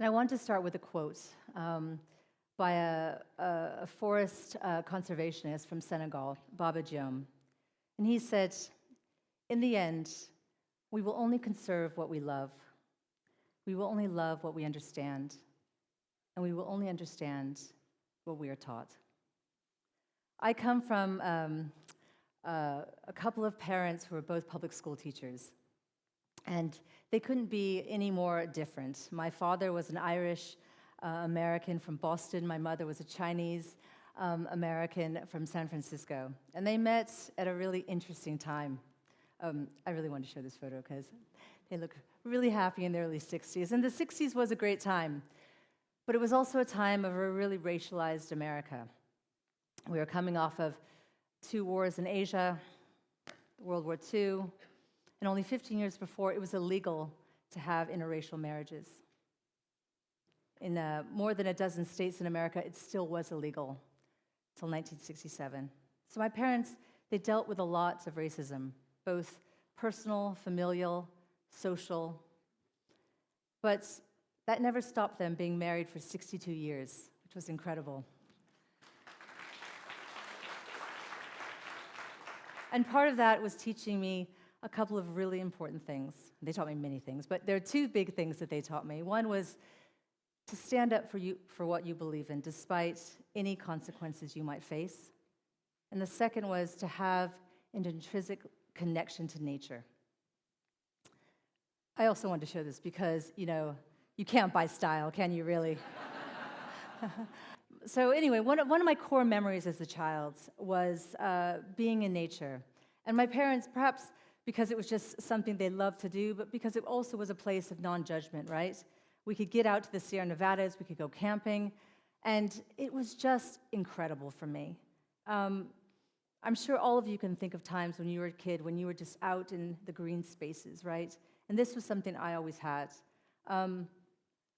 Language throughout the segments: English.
And I want to start with a quote by a forest conservationist from Senegal, Baba Diom. And he said, "In the end, we will only conserve what we love. We will only love what we understand. And we will only understand what we are taught." I come from a couple of parents who were both public school teachers. And they couldn't be any more different. My father was an Irish American from Boston. My mother was a Chinese American from San Francisco. And they met at a really interesting time. I really want to show this photo because they look really happy in their early 60s. And the 60s was a great time. But it was also a time of a really racialized America. We were coming off of 2 wars in Asia, World War II, and only 15 years before, it was illegal to have interracial marriages. In more than a dozen states in America, it still was illegal until 1967. So my parents, they dealt with a lot of racism, both personal, familial, social. But that never stopped them being married for 62 years, which was incredible. And part of that was teaching me a couple of really important things. They taught me many things, but there are 2 big things that they taught me. One was to stand up for what you believe in, despite any consequences you might face. And the second was to have an intrinsic connection to nature. I also wanted to show this because, you can't buy style, can you really? So anyway, one of my core memories as a child was being in nature. And my parents, perhaps because it was just something they loved to do, but because it also was a place of non-judgment, right? We could get out to the Sierra Nevadas, we could go camping, and it was just incredible for me. I'm sure all of you can think of times when you were a kid, when you were just out in the green spaces, right? And this was something I always had.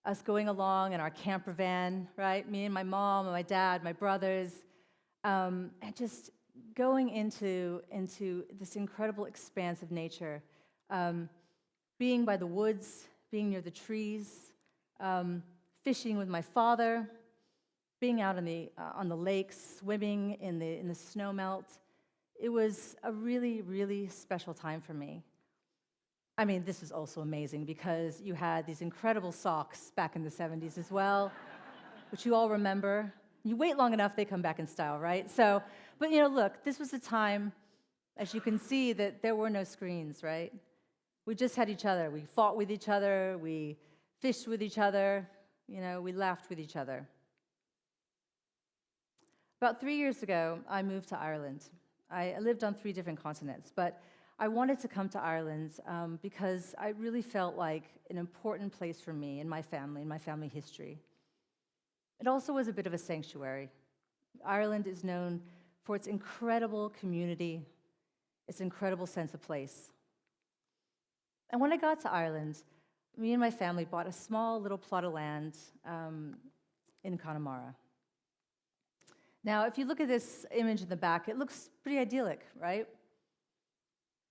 Us going along in our camper van, right? Me and my mom and my dad, my brothers, and just going into this incredible expanse of nature, being by the woods, being near the trees, fishing with my father, being out on the lakes, swimming in the snow melt. It was a really, really special time for me. I mean, this was also amazing because you had these incredible socks back in the 70s as well, which you all remember. You wait long enough, they come back in style, right? So, but look, this was a time, as you can see, that there were no screens, right? We just had each other. We fought with each other. We fished with each other. We laughed with each other. About 3 years ago, I moved to Ireland. I lived on 3 different continents, but I wanted to come to Ireland because I really felt like an important place for me and my family history. It also was a bit of a sanctuary. Ireland is known for its incredible community, its incredible sense of place. And when I got to Ireland, me and my family bought a small little plot of land in Connemara. Now, if you look at this image in the back, it looks pretty idyllic, right?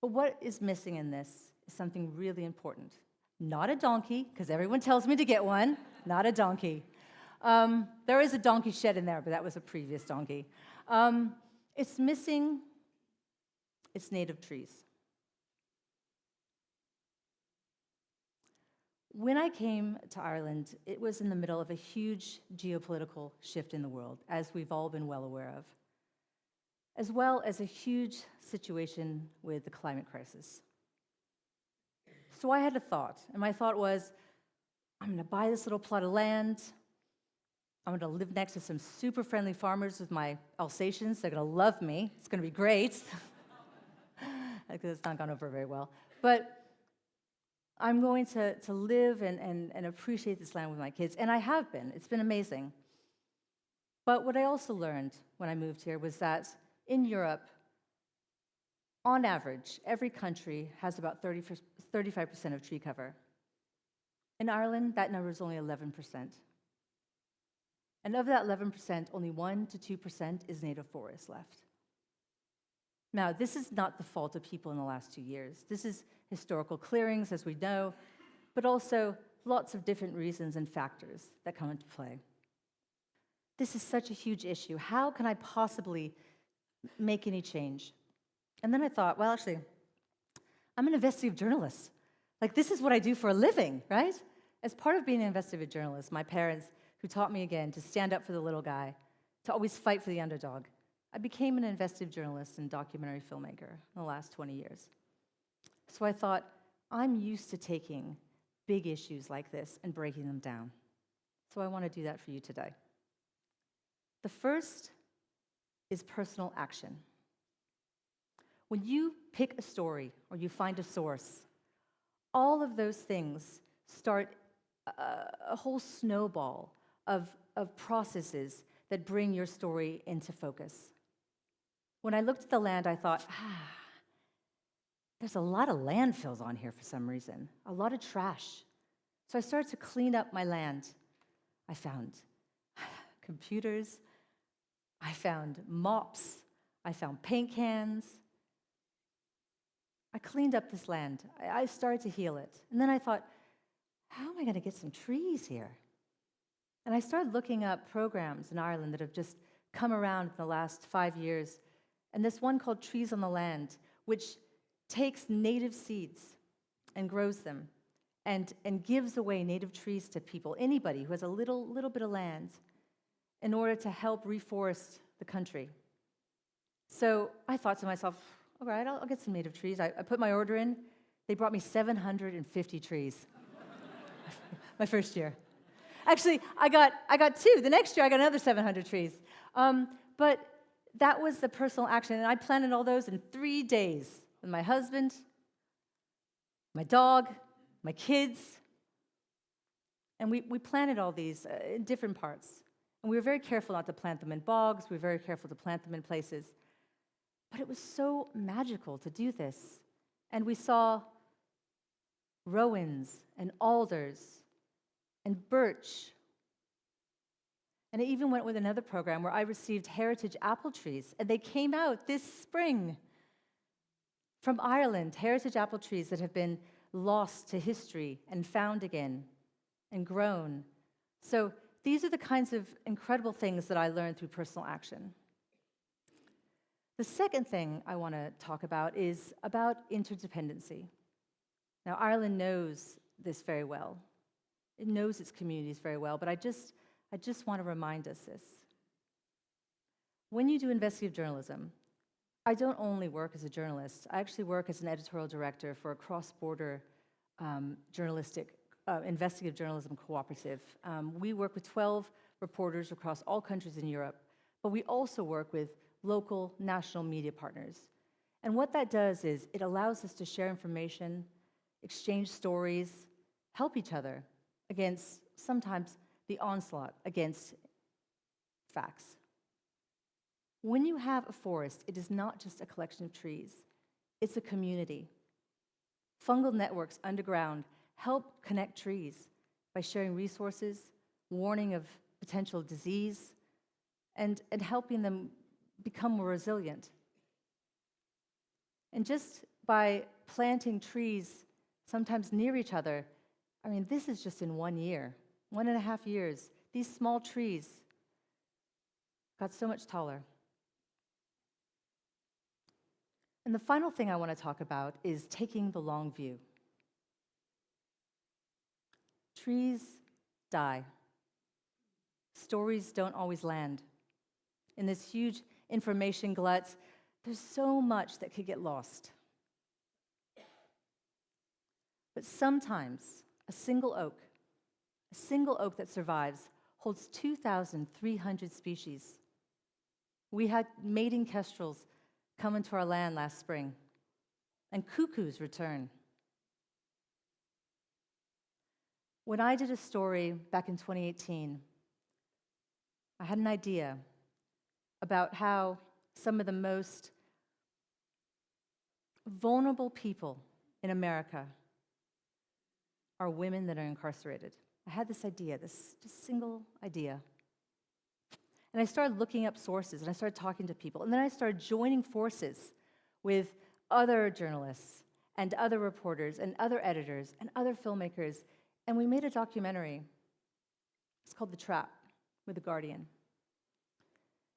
But what is missing in this is something really important. Not a donkey, because everyone tells me to get one. Not a donkey. There is a donkey shed in there, but that was a previous donkey. It's missing its native trees. When I came to Ireland, it was in the middle of a huge geopolitical shift in the world, as we've all been well aware of, as well as a huge situation with the climate crisis. So I had a thought, and my thought was, I'm going to buy this little plot of land. I'm going to live next to some super friendly farmers with my Alsatians. They're going to love me. It's going to be great. Because it's not gone over very well. But I'm going to live and appreciate this land with my kids. And I have been. It's been amazing. But what I also learned when I moved here was that in Europe, on average, every country has about 35% of tree cover. In Ireland, that number is only 11%. And of that 11%, only 1% to 2% is native forest left. Now, this is not the fault of people in the last 2 years. This is historical clearings, as we know, but also lots of different reasons and factors that come into play. This is such a huge issue. How can I possibly make any change? And then I thought, well, actually, I'm an investigative journalist. Like, this is what I do for a living, right? As part of being an investigative journalist, my parents, who taught me again to stand up for the little guy, to always fight for the underdog, I became an investigative journalist and documentary filmmaker in the last 20 years. So I thought, I'm used to taking big issues like this and breaking them down. So I want to do that for you today. The first is personal action. When you pick a story or you find a source, all of those things start a whole snowball of processes that bring your story into focus. When I looked at the land, I thought, there's a lot of landfills on here for some reason, a lot of trash. So I started to clean up my land. I found computers, I found mops, I found paint cans. I cleaned up this land. I started to heal it. And then I thought, how am I going to get some trees here? And I started looking up programs in Ireland that have just come around in the last 5 years. And this one called Trees on the Land, which takes native seeds and grows them and gives away native trees to people, anybody who has a little bit of land, in order to help reforest the country. So I thought to myself, all right, I'll get some native trees. I put my order in. They brought me 750 trees my first year. Actually, I got 2. The next year, I got another 700 trees. But that was the personal action, and I planted all those in 3 days with my husband, my dog, my kids. And we planted all these in different parts. And we were very careful not to plant them in bogs. We were very careful to plant them in places. But it was so magical to do this. And we saw rowans and alders and birch. And I even went with another program where I received heritage apple trees, and they came out this spring from Ireland, heritage apple trees that have been lost to history and found again and grown. So these are the kinds of incredible things that I learned through personal action. The second thing I want to talk about is about interdependency. Now, Ireland knows this very well. It knows its communities very well, but I just want to remind us this. When you do investigative journalism, I don't only work as a journalist. I actually work as an editorial director for a cross-border journalistic investigative journalism cooperative. We work with 12 reporters across all countries in Europe, but we also work with local, national media partners. And what that does is it allows us to share information, exchange stories, help each other against sometimes the onslaught against facts. When you have a forest, it is not just a collection of trees, it's a community. Fungal networks underground help connect trees by sharing resources, warning of potential disease, and helping them become more resilient. And just by planting trees, sometimes near each other, I mean, this is just in 1 year, 1.5 years. These small trees got so much taller. And the final thing I want to talk about is taking the long view. Trees die. Stories don't always land. In this huge information glut, there's so much that could get lost. But sometimes a single oak that survives, holds 2,300 species. We had mating kestrels come into our land last spring, and cuckoos return. When I did a story back in 2018, I had an idea about how some of the most vulnerable people in America are women that are incarcerated. I had this idea, this just single idea. And I started looking up sources, and I started talking to people. And then I started joining forces with other journalists and other reporters and other editors and other filmmakers And we made a documentary. It's called The Trap with The Guardian.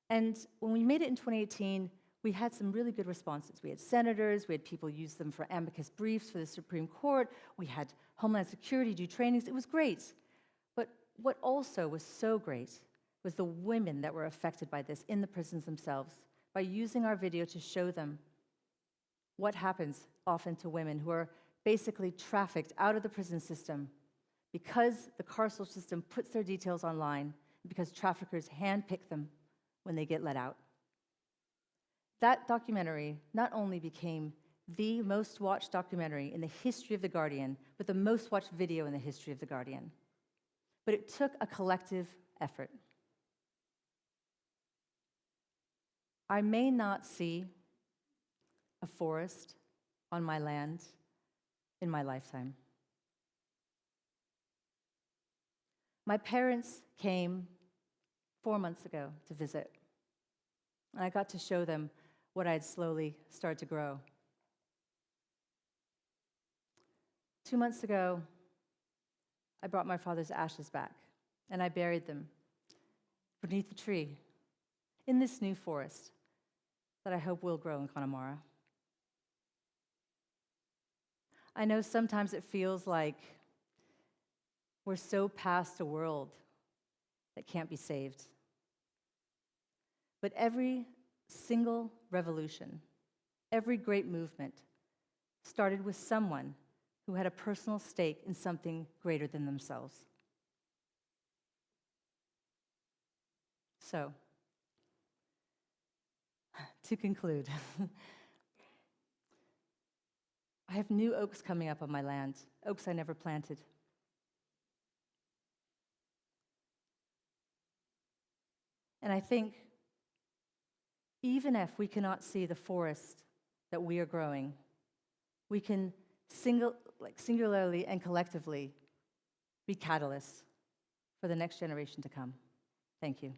And when we made it in 2018, we had some really good responses. We had senators, we had people use them for amicus briefs for the Supreme Court, we had Homeland Security do trainings. It was great. But what also was so great was the women that were affected by this in the prisons themselves, by using our video to show them what happens often to women who are basically trafficked out of the prison system because the carceral system puts their details online, because traffickers handpick them when they get let out. That documentary not only became the most watched documentary in the history of The Guardian, but the most watched video in the history of The Guardian. But it took a collective effort. I may not see a forest on my land in my lifetime. My parents came 4 months ago to visit, and I got to show them what I had slowly started to grow. 2 months ago, I brought my father's ashes back, and I buried them beneath the tree in this new forest that I hope will grow in Connemara. I know sometimes it feels like we're so past a world that can't be saved. But every single revolution, every great movement started with someone who had a personal stake in something greater than themselves. So, to conclude, I have new oaks coming up on my land, oaks I never planted. And I think even if we cannot see the forest that we are growing, we can singularly and collectively be catalysts for the next generation to come. Thank you.